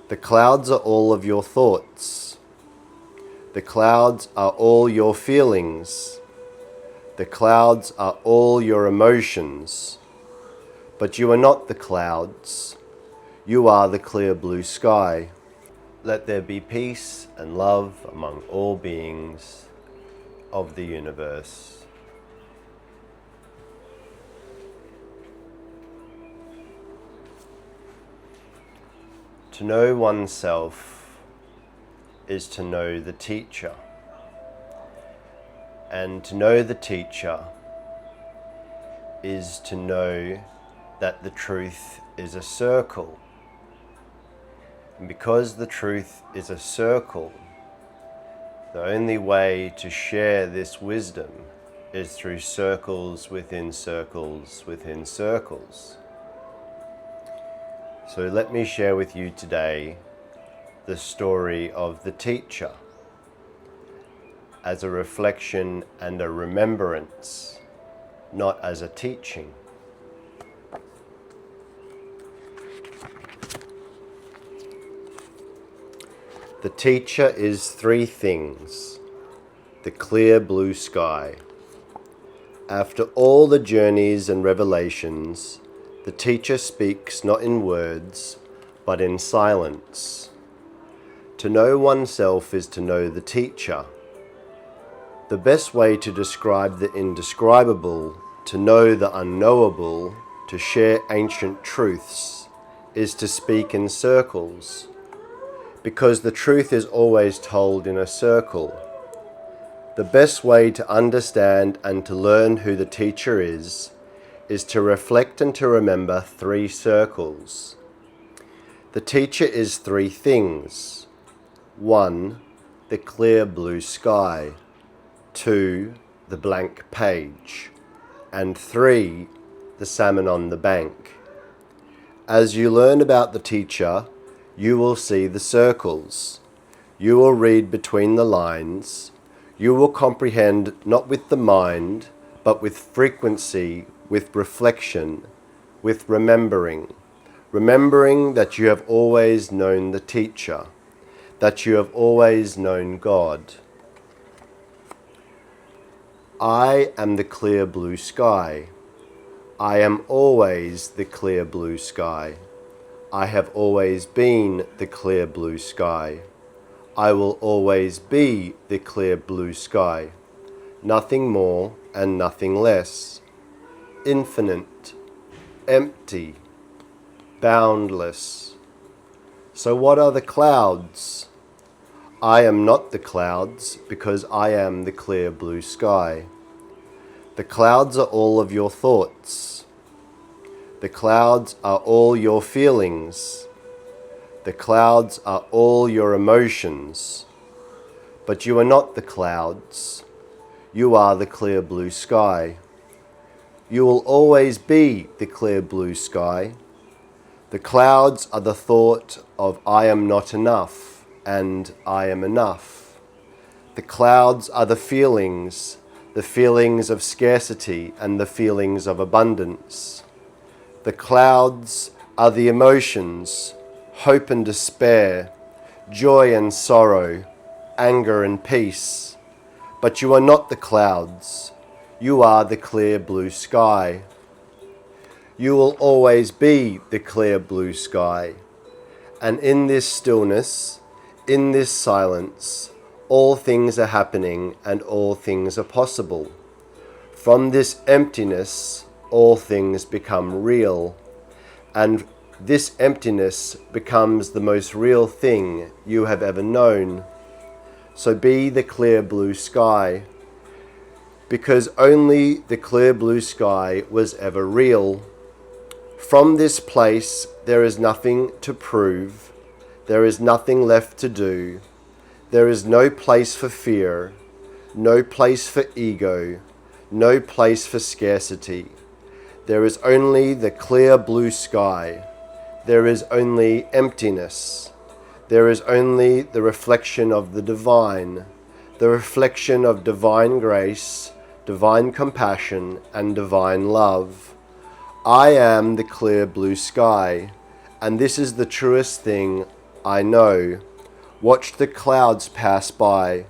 The clouds are all of your thoughts. The clouds are all your feelings. The clouds are all your emotions. But you are not the clouds. You are the clear blue sky. Let there be peace and love among all beings of the universe. To know oneself is to know the teacher. And to know the teacher is to know that the truth is a circle. And because the truth is a circle, the only way to share this wisdom is through circles within circles within circles. So let me share with you today the story of the teacher as a reflection and a remembrance, not as a teaching. The teacher is three things: the clear blue sky. After all the journeys and revelations, the teacher speaks not in words, but in silence. To know oneself is to know the teacher. The best way to describe the indescribable, to know the unknowable, to share ancient truths, is to speak in circles, because the truth is always told in a circle. The best way to understand and to learn who the teacher is to reflect and to remember three circles. The teacher is three things. 1, the clear blue sky. 2, the blank page. And 3, the salmon on the bank. As you learn about the teacher, you will see the circles. You will read between the lines. You will comprehend not with the mind, but with frequency, with reflection, with remembering. Remembering that you have always known the teacher, that you have always known God. I am the clear blue sky. I am always the clear blue sky. I have always been the clear blue sky. I will always be the clear blue sky. Nothing more and nothing less. Infinite, empty, boundless. So what are the clouds? I am not the clouds because I am the clear blue sky. The clouds are all of your thoughts. The clouds are all your feelings. The clouds are all your emotions. But you are not the clouds. You are the clear blue sky. You will always be the clear blue sky. The clouds are the thought of I am not enough and I am enough. The clouds are the feelings of scarcity and the feelings of abundance. The clouds are the emotions, hope and despair, joy and sorrow, anger and peace. But you are not the clouds. You are the clear blue sky. You will always be the clear blue sky. And in this stillness, in this silence, all things are happening and all things are possible. From this emptiness, all things become real. And this emptiness becomes the most real thing you have ever known. So be the clear blue sky. Because only the clear blue sky was ever real. From this place, there is nothing to prove. There is nothing left to do. There is no place for fear, no place for ego, no place for scarcity. There is only the clear blue sky. There is only emptiness. There is only the reflection of the divine, the reflection of divine grace, divine compassion, and divine love. I am the clear blue sky, and this is the truest thing I know. Watch the clouds pass by.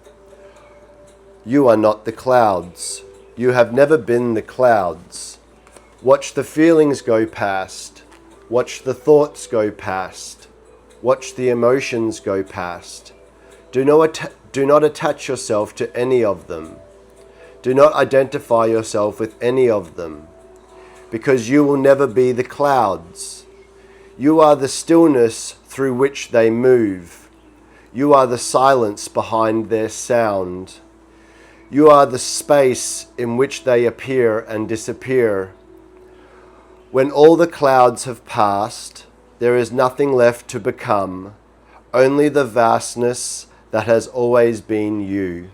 You are not the clouds. You have never been the clouds. Watch the feelings go past. Watch the thoughts go past. Watch the emotions go past. Do not attach yourself to any of them. Do not identify yourself with any of them, because you will never be the clouds. You are the stillness through which they move. You are the silence behind their sound. You are the space in which they appear and disappear. When all the clouds have passed, there is nothing left to become, only the vastness that has always been you.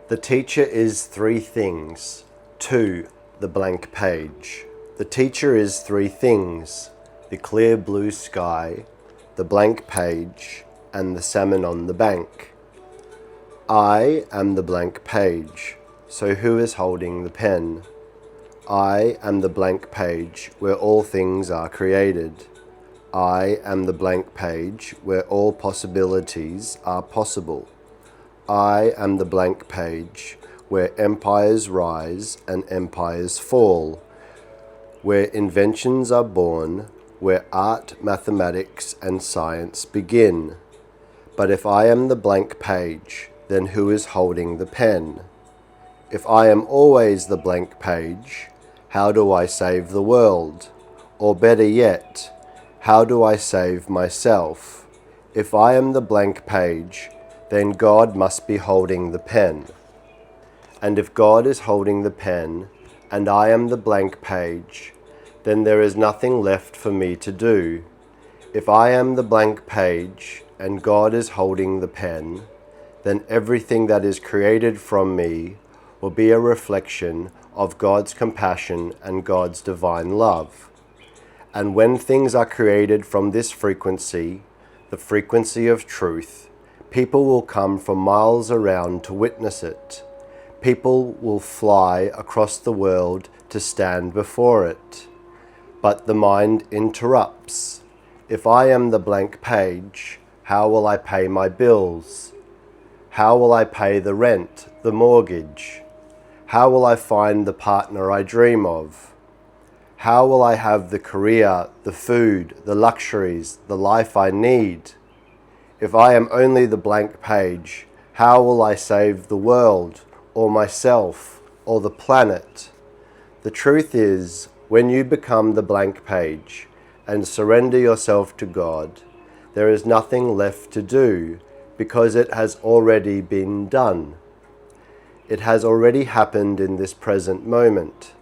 The teacher is three things. 2. The blank page. The teacher is three things: the clear blue sky, the blank page, and the salmon on the bank. I am the blank page, so who is holding the pen? I am the blank page where all things are created. I am the blank page where all possibilities are possible. I am the blank page where empires rise and empires fall, where inventions are born, where art, mathematics, and science begin. But if I am the blank page, then who is holding the pen? If I am always the blank page, how do I save the world? Or better yet, how do I save myself? If I am the blank page, then God must be holding the pen. And if God is holding the pen, and I am the blank page, then there is nothing left for me to do. If I am the blank page, and God is holding the pen, then everything that is created from me will be a reflection of God's compassion and God's divine love. And when things are created from this frequency, the frequency of truth, people will come from miles around to witness it. People will fly across the world to stand before it. But the mind interrupts. If I am the blank page, how will I pay my bills? How will I pay the rent, the mortgage? How will I find the partner I dream of? How will I have the career, the food, the luxuries, the life I need? If I am only the blank page, how will I save the world, or myself, or the planet? The truth is, when you become the blank page and surrender yourself to God, there is nothing left to do, because it has already been done. It has already happened in this present moment.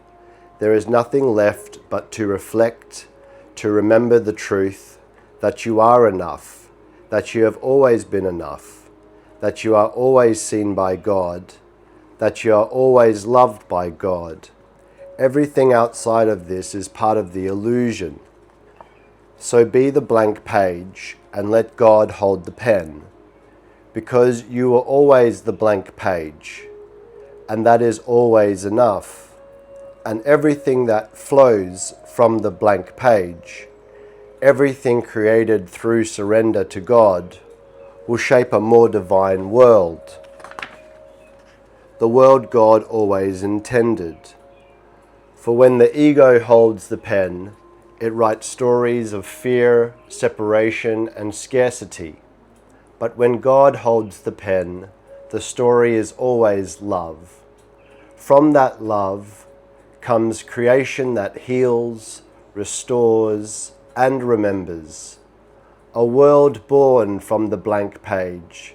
There is nothing left but to reflect, to remember the truth that you are enough, that you have always been enough, that you are always seen by God, that you are always loved by God. Everything outside of this is part of the illusion. So be the blank page and let God hold the pen, because you are always the blank page, and that is always enough. And everything that flows from the blank page, everything created through surrender to God, will shape a more divine world. The world God always intended. For when the ego holds the pen, it writes stories of fear, separation, and scarcity. But when God holds the pen, the story is always love. From that love comes creation that heals, restores, and remembers. A world born from the blank page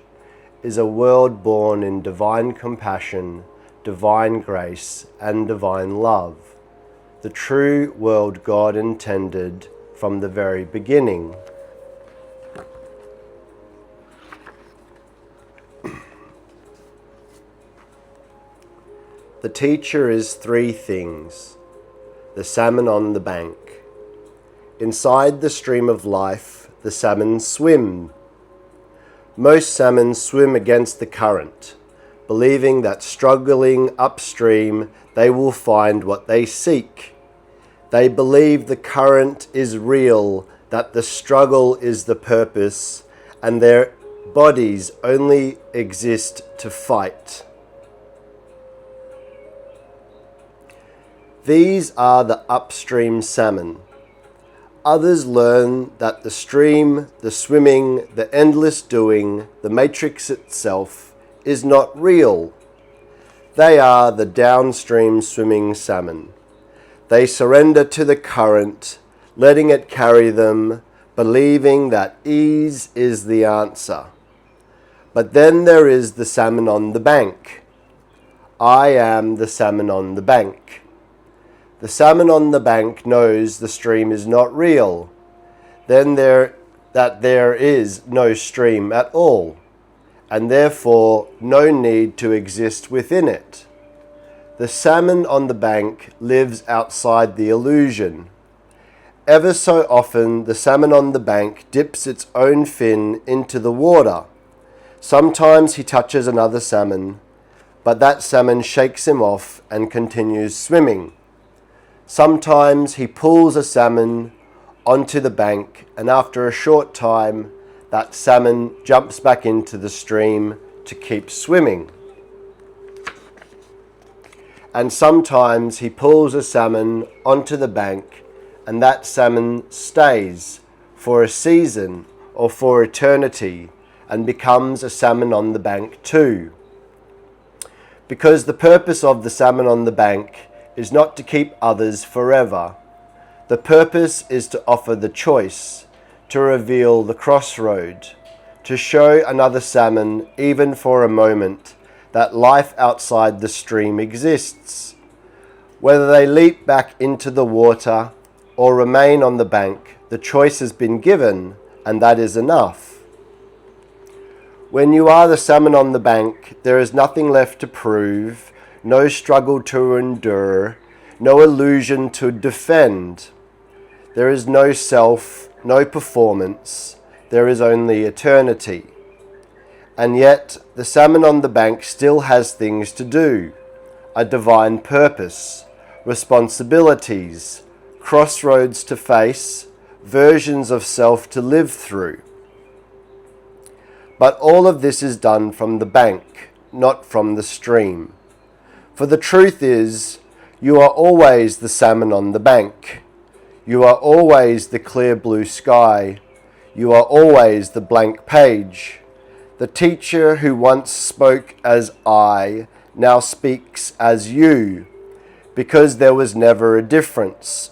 is a world born in divine compassion, divine grace, and divine love. The true world God intended from the very beginning. The teacher is three things: the salmon on the bank. Inside the stream of life, the salmon swim. Most salmon swim against the current, believing that struggling upstream they will find what they seek. They believe the current is real, that the struggle is the purpose, and their bodies only exist to fight. These are the upstream salmon. Others learn that the stream, the swimming, the endless doing, the matrix itself is not real. They are the downstream swimming salmon. They surrender to the current, letting it carry them, believing that ease is the answer. But then there is the salmon on the bank. I am the salmon on the bank. The salmon on the bank knows the stream is not real, then there is no stream at all, and therefore no need to exist within it. The salmon on the bank lives outside the illusion. Ever so often, the salmon on the bank dips its own fin into the water. Sometimes he touches another salmon, but that salmon shakes him off and continues swimming. Sometimes he pulls a salmon onto the bank, and after a short time, that salmon jumps back into the stream to keep swimming. And sometimes he pulls a salmon onto the bank, and that salmon stays for a season or for eternity and becomes a salmon on the bank too. Because the purpose of the salmon on the bank is not to keep others forever. The purpose is to offer the choice, to reveal the crossroad, to show another salmon, even for a moment, that life outside the stream exists. Whether they leap back into the water or remain on the bank, the choice has been given, and that is enough. When you are the salmon on the bank, there is nothing left to prove, no struggle to endure, no illusion to defend. There is no self, no performance, there is only eternity. And yet, the salmon on the bank still has things to do, a divine purpose, responsibilities, crossroads to face, versions of self to live through. But all of this is done from the bank, not from the stream. For the truth is, you are always the salmon on the bank. You are always the clear blue sky. You are always the blank page. The teacher who once spoke as I now speaks as you, because there was never a difference.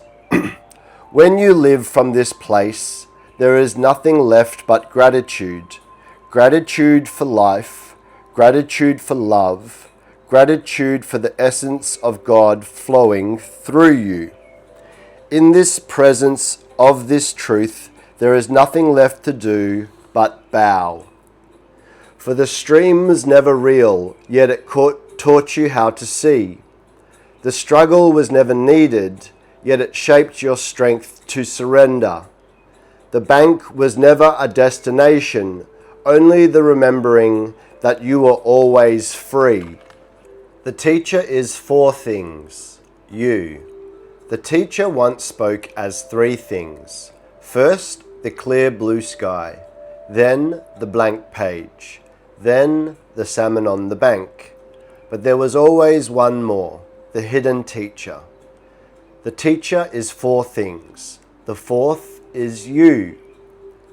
When you live from this place, there is nothing left but gratitude. Gratitude for life, gratitude for love, gratitude for the essence of God flowing through you. In this presence of this truth, there is nothing left to do but bow. For the stream was never real, yet it taught you how to see. The struggle was never needed, yet it shaped your strength to surrender. The bank was never a destination, only the remembering that you are always free. The teacher is four things. You. The teacher once spoke as three things. First, the clear blue sky. Then, the blank page. Then, the salmon on the bank. But there was always one more, the hidden teacher. The teacher is four things. The fourth is you.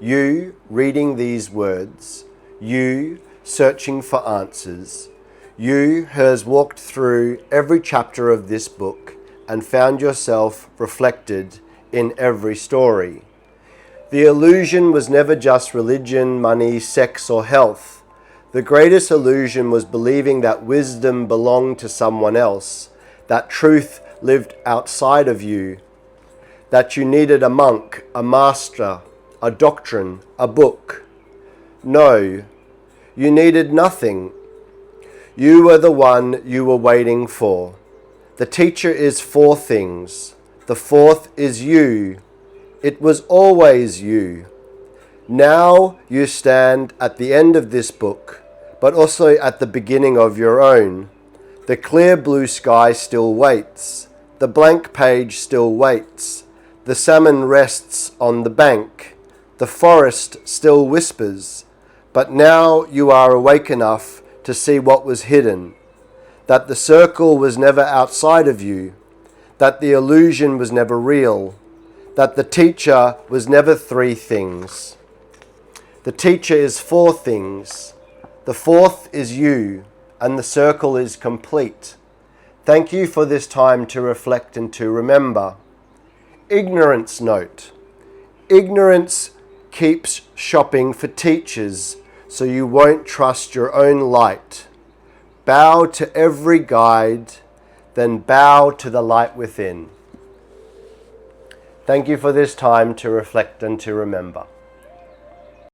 You reading these words. You searching for answers. You who has walked through every chapter of this book and found yourself reflected in every story. The illusion was never just religion, money, sex, or health. The greatest illusion was believing that wisdom belonged to someone else, that truth lived outside of you, that you needed a monk, a master, a doctrine, a book. No, you needed nothing. You were the one you were waiting for. The teacher is four things. The fourth is you. It was always you. Now you stand at the end of this book, but also at the beginning of your own. The clear blue sky still waits. The blank page still waits. The salmon rests on the bank. The forest still whispers. But now you are awake enough to see what was hidden, that the circle was never outside of you, that the illusion was never real, that the teacher was never three things. The teacher is four things. The fourth is you, and the circle is complete. Thank you for this time to reflect and to remember. Ignorance note. Ignorance keeps shopping for teachers, so you won't trust your own light. Bow to every guide, then bow to the light within. Thank you for this time to reflect and to remember.